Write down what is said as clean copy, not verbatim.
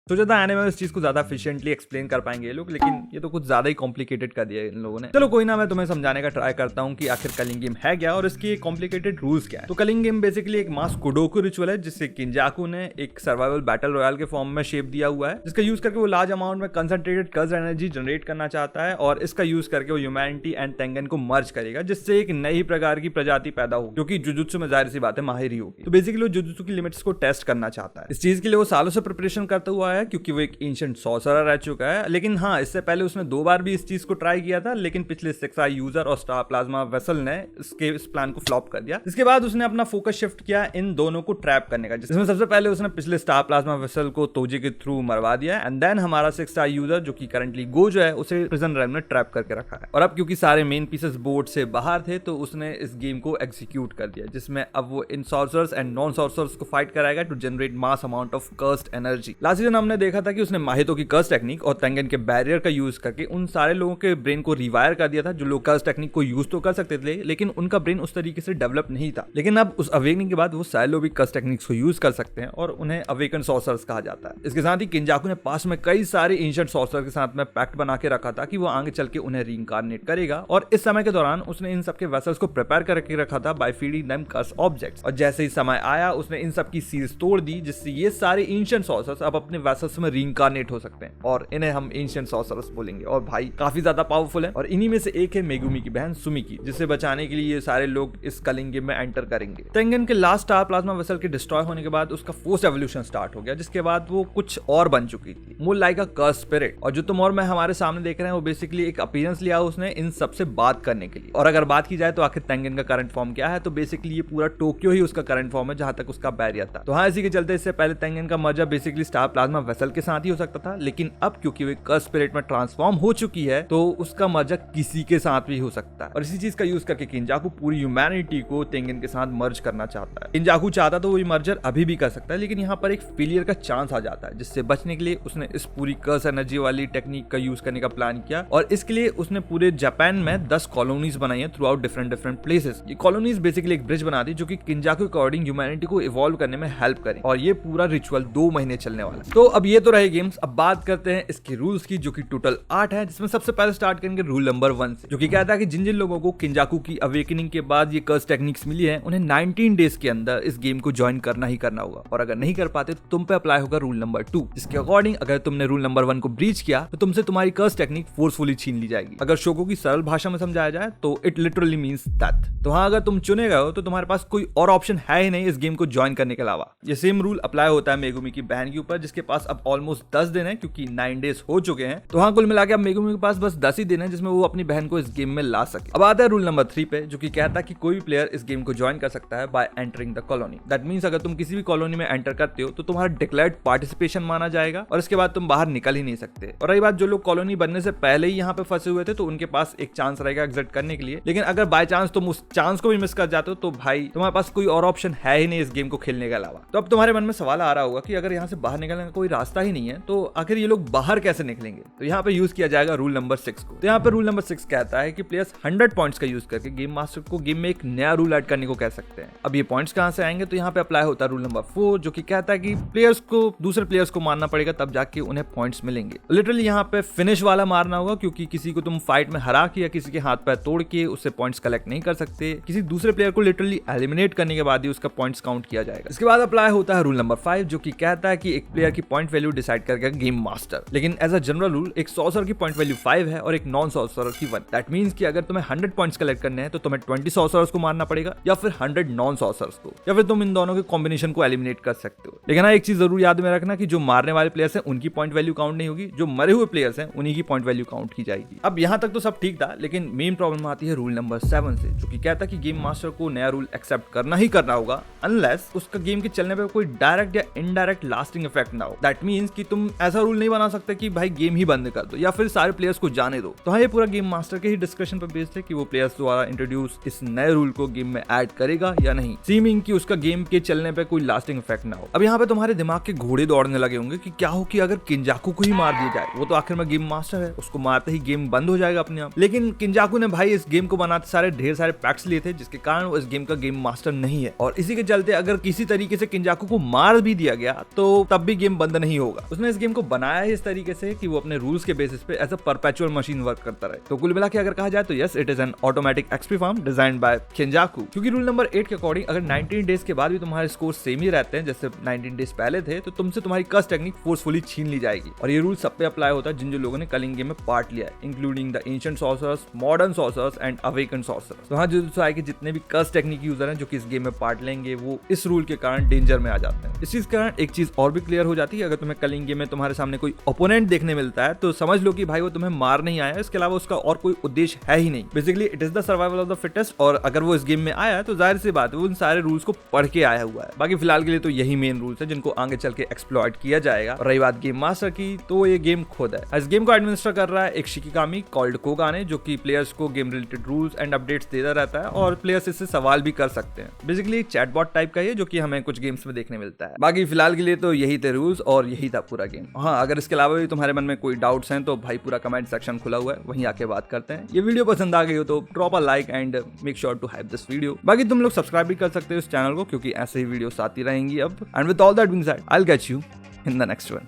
सोचा था आने में इस चीज को ज्यादा एफिशिएंटली एक्सप्लेन कर पाएंगे ये लोग, लेकिन ये तो कुछ ज्यादा ही कॉम्प्लिकेटेड कर दिया इन लोगों ने। चलो कोई ना, मैं तुम्हें समझाने का ट्राई करता हूँ कि आखिर कलिंग गेम है क्या और इसकी कॉम्प्लिकेटेड रूल्स क्या है। तो कलिंग गेम बेसिकली एक मास कुडोकू रिचुअल है जिससे किंजाकू ने एक सर्वाइवल बैटल रॉयल के फॉर्म में शेप दिया हुआ है, जिसका यूज करके वो लार्ज अमाउंट में कंसंट्रेटेड कर्ज एनर्जी जनरेट करना चाहता है और इसका यूज करके वो ह्यूमैनिटी एंड तेंगन को मर्ज करेगा, जिससे एक नई प्रकार की प्रजाति पैदा होगी जो कि जुजुत्सु में जाहिर सी बात है माहिर ही होगी। तो बेसिकली वो जुजुत्सु की लिमिट्स को टेस्ट करना चाहता है। इस चीज के लिए वो सालों से प्रिपरेशन करता हुआ है क्योंकि वो एक एंशिएंट सॉर्सरर रह चुका है। लेकिन हाँ, इससे पहले उसने 2 बार भी इस चीज को ट्राई किया था, लेकिन पिछले 6 यूजर और स्टार प्लाज्मा वेसल ने इस प्लान को फ्लॉप कर दिया। इसके बाद उसने अपना फोकस शिफ्ट किया इन दोनों को ट्रैप करने का, जिसमें सबसे पहले उसने पिछले स्टार प्लाज्मा वेसल को तोजी के थ्रू मरवा दिया एंड देन हमारा 6 स्टार यूजर जो कि करंटली गोजो है उसे प्रिजन रेल में ट्रैप करके रखा है। और अब क्योंकि सारे मेन पीसेस बोर्ड से बाहर थे तो उसने इस गेम को एग्जीक्यूट कर दिया, जिसमें अब वो इन सॉर्सरर्स एंड नॉन सॉर्सरर्स को फाइट कराएगा to generate mass amount of cursed energy. Last season हमने देखा था कि उसने माहितो की कर्स टेक्निक और तेंगन के बैरियर का यूज करके उन सारे लोगों के ब्रेन को रिवायर कर दिया था जो लोग कर्स टेक्निक को यूज तो कर सकते थे लेकिन उनका ब्रेन उस तरीके से डेवलप नहीं था। लेकिन अब उस अवेकनिंग के बाद वो सारे लोग भी कर्स टेक्निक्स को यूज कर सकते हैं और उन्हें अवेकन सॉर्सरर्स कहा जाता है। इसके साथ ही किंजाकू ने पास्ट में कई सारे एंशिएंट सॉर्सरर के साथ में पैक्ट बना के रखा था कि वो आगे चल के उन्हें रीइंकार्नेट करेगा और इस समय के दौरान उसने इन सबके वेसल्स को प्रिपेयर करके रखा था बाय फीडिंग देम कर्स ऑब्जेक्ट्स। और जैसे ही समय आया उसने इन सब की सील्स तोड़ दी, जिससे ये सारे एंशिएंट सॉर्सरर्स अब अपने वेसल्स में रीइंकार्नेट हो सकते हैं और इन्हें हम एंशिएंट सॉर्सरर्स बोलेंगे। और भाई काफी ज्यादा पावरफुल है और इन्हीं में से एक है मेगुमी की बहन सुमिकी, जिसे बचाने के लिए ये सारे लोग इस कलिंग गेम में एंटर करेंगे। तेंगन के लास्ट स्टार प्लाज्मा वेसल के डिस्ट्रॉय होने के बाद उसका फोर्स एवोल्यूशन स्टार्ट हो गया, जिसके बाद वो कुछ और बन चुकी थी, मोर लाइक अ कर्स स्पिरिट। और जो तुम और मैं हमारे सामने देख रहे हैं वो बेसिकली एक अपीयरेंस लिया उसने इन सबसे बात करने के लिए। और अगर बात की जाए तो आखिर तेंगन का करंट फॉर्म क्या है, तो बेसिकली ये पूरा टोक्यो ही उसका करंट फॉर्म है जहां तक उसका बैरियर था। तो हाँ, इसी के चलते इससे पहले तेंगन का merger basically star plasma vessel के साथ ही हो सकता था, लेकिन अब क्योंकि वो कर्स स्पिरिट में ट्रांसफॉर्म हो चुकी है तो उसका मर्जर किसी के साथ भी हो सकता है। और इसी चीज का यूज करके किंजाकू पूरी ह्यूमैनिटी को तेंगन के साथ मर्ज करना चाहता है। किंजाकू चाहता तो वो मर्जर अभी भी कर सकता है, लेकिन यहाँ पर एक फेलियर का चांस आ जाता है, जिससे बचने के लिए उसने इस पूरी कर्स एनर्जी वाली टेक्निक का यूज करने का प्लान किया। और इसके लिए उसने पूरे जापान में 10 कॉलोनीज बनाई है थ्रू आउट डिफरेंट प्लेसेस। ये कॉलोनीज बेसिकली एक ब्रिज बना दी जो कि किंजाकू के अकॉर्डिंग ह्यूमैनिटी को इवॉल्व करने में हेल्प करे। और ये पूरा रिचुअल 2 महीने चलने वाला है। तो अब ये तो रहे गेम्स, अब बात करते हैं इसके रूल्स की, जो कि टोटल 8 है, जिसमें सबसे पहले स्टार्ट करेंगे रूल नंबर 1 से, जो कि कहता है कि जिन जिन लोगों को किंजाकू की अवेकनिंग के बाद ये कर्स टेक्निक्स मिली है उन्हें 19 डेज के अंदर इस गेम को ज्वाइन करना ही करना होगा। और अगर नहीं कर पाते तो तुम पे अप्लाई होगा रूल नंबर 2, जिसके अकॉर्डिंग अगर तुमने रूल नंबर 1 को ब्रीच किया तो तुमसे तुम्हारी कर्स टेक्निक फोर्सफुली छीन ली जाएगी। अगर शोको की सरल भाषा में समझाया जाए तो इट लिटरली मींस दैट। तो हाँ, अगर तुम चुने गए हो तो तुम्हारे पास कोई और ऑप्शन है ही नहीं इस गेम को ज्वाइन करने के अलावा। ये सेम रूल अप्लाई होता है मेगुमी की बहन के ऊपर, जिसके पास अब ऑलमोस्ट 10 दिन है क्योंकि 9 डेज हो चुके हैं। तो हाँ, कुल मिला के अब मेगुमी के पास बस 10 ही दिन है जिसमें वो अपनी बहन को इस गेम में ला सके। अब आता है रूल नंबर 3 पे, जो कि कहता है कि कोई भी प्लेयर इस गेम को ज्वाइन कर सकता है bye entering the colony. That means अगर तुम किसी भी कॉलोनी में एंटर करते हो तो तुम्हारा डिक्लेयर्ड पार्टिसिपेशन माना जाएगा और इसके बाद तुम बाहर निकल ही नहीं सकते। और रही बात जो लोग कॉलोनी बनने से पहले ही यहाँ पे फंसे हुए थे तो उनके पास एक चांस रहेगा एग्जिट करने के लिए, लेकिन अगर बाय चांस तुम उस चांस को भी मिस कर जाते हो तो भाई तुम्हारे पास कोई और ऑप्शन है ही नहीं इस गेम को खेलने के अलावा। तो अब तुम्हारे मन में सवाल आ रहा होगा कि अगर यहाँ से बाहर निकलने का कोई रास्ता ही नहीं है तो आखिर ये लोग बाहर कैसे निकलेंगे। तो यहाँ पे यूज किया जाएगा रूल नंबर 6 को। तो यहाँ पे रूल नंबर 6 कहता है कि प्लेयर्स 100 पॉइंट्स का यूज करके गेम मास्टर को गेम में एक नया रूल ऐड करने को कह सकते हैं। अब ये पॉइंट्स कहाँ से आएंगे, तो यहाँ पे अप्लाई होता है रूल नंबर 4, जो कि कहता है कि प्लेयर्स को दूसरे प्लेयर्स को मारना पड़ेगा तब जाके उन्हें पॉइंट्स मिलेंगे। लिटरली यहाँ पे फिनिश वाला मारना होगा, क्योंकि किसी को तुम फाइट में हरा के या किसी के हाथ पैर तोड़ के उससे पॉइंट्स कलेक्ट नहीं कर सकते। किसी दूसरे प्लेयर को लिटरली एलिमिनेट करने के बाद ही उसका पॉइंट्स काउंट किया जाएगा। इसके बाद अप्लाई होता है रूल नंबर 5, जो कि कहता है कि एक प्लेयर की पॉइंट वैल्यू डिसाइड करेगा गेम मास्टर। लेकिन एज अ जनरल रूल एक सॉर्सरर की पॉइंट वैल्यू 5 है और एक नॉन सॉर्सरर की 1। दैट मींस कि अगर तुम्हें 100 पॉइंट्स कलेक्ट करने हैं तो तुम्हें 20 सॉर्सरर्स को मारना पड़ेगा या फिर 100 नॉन सॉर्सरर्स को, या फिर तुम इन दोनों के कॉम्बिनेशन को एलिमिनेट कर सकते हो। लेकिन हाँ, एक चीज जरूर याद में रखना कि जो मारने वाले प्लेयर्स हैं उनकी पॉइंट वैल्यू काउंट नहीं होगी, जो मरे हुए प्लेयर्स हैं उन्हीं की पॉइंट वैल्यू काउंट की जाएगी। अब यहाँ तक तो सब ठीक था, लेकिन मेन प्रॉब्लम आती है रूल नंबर 7 से, जो कि कहता है कि गेम मास्टर को नया रूल एक्सेप्ट करना ही करना होगा अनलेस उसका गेम के चलने पे कोई डायरेक्ट या इनडायरेक्ट लास्टिंग इफेक्ट ना हो। दैट मींस कि तुम ऐसा रूल नहीं बना सकते कि भाई गेम ही बंद कर दो या फिर सारे प्लेयर्स को जाने दो। तो हाँ, ये पूरा गेम मास्टर के ही डिस्कशन पर बेस्ड है कि वो प्लेयर्स द्वारा इंट्रोड्यूस इस नए रूल को गेम में ऐड करेगा या नहीं, सीमिंग कि उसका गेम के चलने पे कोई लास्टिंग इफेक्ट ना हो। अब यहाँ पे तुम्हारे दिमाग के घोड़े दौड़ने लगे होंगे कि क्या हो कि अगर किंजाकू को ही मार दिया जाए, वो तो आखिर में गेम मास्टर है, उसको मारते ही गेम बंद हो जाएगा अपने आप। लेकिन किंजाकू ने भाई इस गेम को बनाते सारे ढेर सारे पैक्स लिए थे, जिसके कारण वो इस गेम का गेम मास्टर नहीं है। और इसी के चलते अगर किसी तरीके से किंजाकू को मार भी दिया गया तो तब भी गेम बंद नहीं होगा। उसने इस गेम को बनाया है इस तरीके से कि वो अपने रूल्स के बेसिस पे as a perpetual machine work करता रहे। तो कुल मिला के अगर कहा जाए तो yes, it is an automatic XP form designed by किंजाकू। क्योंकि रूल नंबर 8 के अकॉर्डिंग अगर 19 डेज के बाद भी तुम्हारे स्कोर सेम ही रहते हैं जैसे 19 डेज पहले थे, तो तुमसे तुम्हारी कर्स टेक्निक फोर्सफुली छीन ली जाएगी। और ये रूल सब पे अप्लाई होता है जिन जो लोगों ने कलिंग गेम में पार्ट लिया है, including the ancient sorcerers, modern sorcerers and awaken sorcerers. तो हाँ, जुजुत्सु आए के जितने भी कर्स टेक्निक यूजर हैं जो कि इस गेम में पार्ट लेंगे, वो इस रूल के कारण डेंजर में आ जाते हैं। इस चीज के कारण एक चीज और भी क्लियर हो जाती है, अगर तुम्हें कलिंग गेम में तुम्हारे सामने कोई ओपोनेंट देखने मिलता है तो समझ लो कि भाई वो तुम्हें मार नहीं आया, इसके अलावा उसका और कोई उद्देश्य है ही नहीं। Basically it is the survival of the fittest. और अगर वो इस गेम में आया तो जाहिर सी बात है वो उन सारे रूल्स को पढ़ के आया हुआ है। बाकी फिलहाल के लिए तो यही मेन रूल्स है जिनको आगे चल के एक्सप्लॉइट किया जाएगा। और रही बात गेम मास्टर की, तो ये गेम खुद है। इस गेम को एडमिनिस्टर कर रहा है एक शिकिकामी कॉल्ड कोगाने, जो कि प्लेयर्स को game related rules and updates देता रहता है और प्लेयर्स इससे सवाल भी कर सकते हैं। बेसिकली चैटबॉट टाइप का है जो कि हमें कुछ गेम्स में देखने मिलता है। बाकी फिलहाल के लिए तो यही थे रूल्स और यही था पूरा गेम। हाँ, अगर इसके अलावा भी तुम्हारे मन में कोई डाउट्स हैं तो भाई पूरा कमेंट सेक्शन खुला हुआ है, वहीं आके बात करते हैं। ये वीडियो पसंद आ गई हो तो drop a like and make sure to hype this video. बाकी तुम लोग सब्सक्राइब भी कर सकते हो इस चैनल को, क्योंकि ऐसे ही वीडियोस आती रहेंगी अब। And with all that being said, I will get you in the next one.